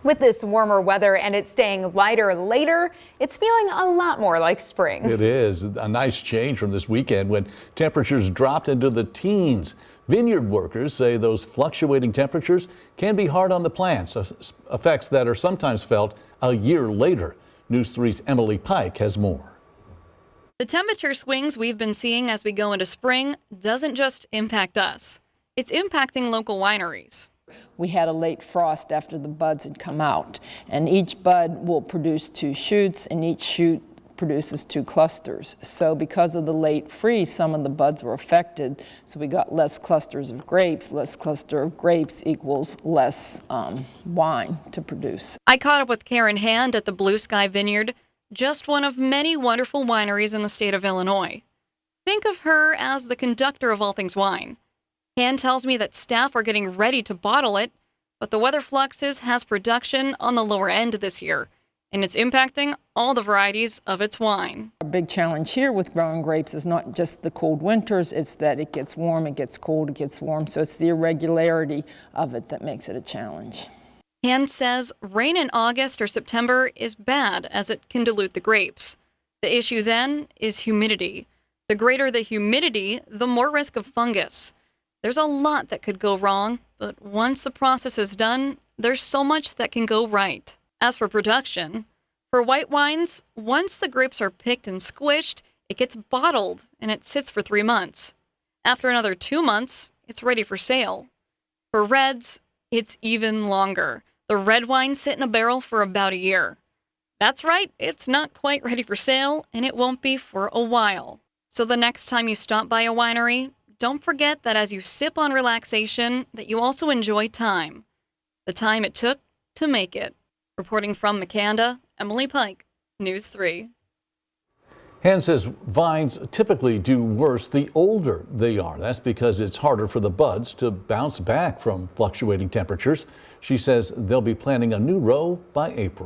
With this warmer weather and it staying lighter later, it's feeling a lot more like spring. It is a nice change from this weekend when temperatures dropped into the teens. Vineyard workers say those fluctuating temperatures can be hard on the plants, effects that are sometimes felt a year later. News 3's Emily Pike has more. The temperature swings we've been seeing as we go into spring doesn't just impact us. It's impacting local wineries. We had a late frost after the buds had come out, and each bud will produce 2 shoots, and each shoot produces 2 clusters. So because of the late freeze, some of the buds were affected, so we got less clusters of grapes. Less cluster of grapes equals less wine to produce. I caught up with Karen Hand at the Blue Sky Vineyard, just one of many wonderful wineries in the state of Illinois. Think of her as the conductor of all things wine. Hand tells me that staff are getting ready to bottle it, but the weather fluxes has production on the lower end this year, and it's impacting all the varieties of its wine. A big challenge here with growing grapes is not just the cold winters, it's that it gets warm, it gets cold, it gets warm, so it's the irregularity of it that makes it a challenge. Hand says rain in August or September is bad as it can dilute the grapes. The issue then is humidity. The greater the humidity, the more risk of fungus. There's a lot that could go wrong, but once the process is done, there's so much that can go right. As for production, for white wines, once the grapes are picked and squished, it gets bottled and it sits for 3 months. After another 2 months, it's ready for sale. For reds, it's even longer. The red wines sit in a barrel for about a year. That's right, it's not quite ready for sale, and it won't be for a while. So the next time you stop by a winery, don't forget that as you sip on relaxation, that you also enjoy time. The time it took to make it. Reporting from Macanda, Emily Pike, News 3. Hand says vines typically do worse the older they are. That's because it's harder for the buds to bounce back from fluctuating temperatures. She says they'll be planting a new row by April.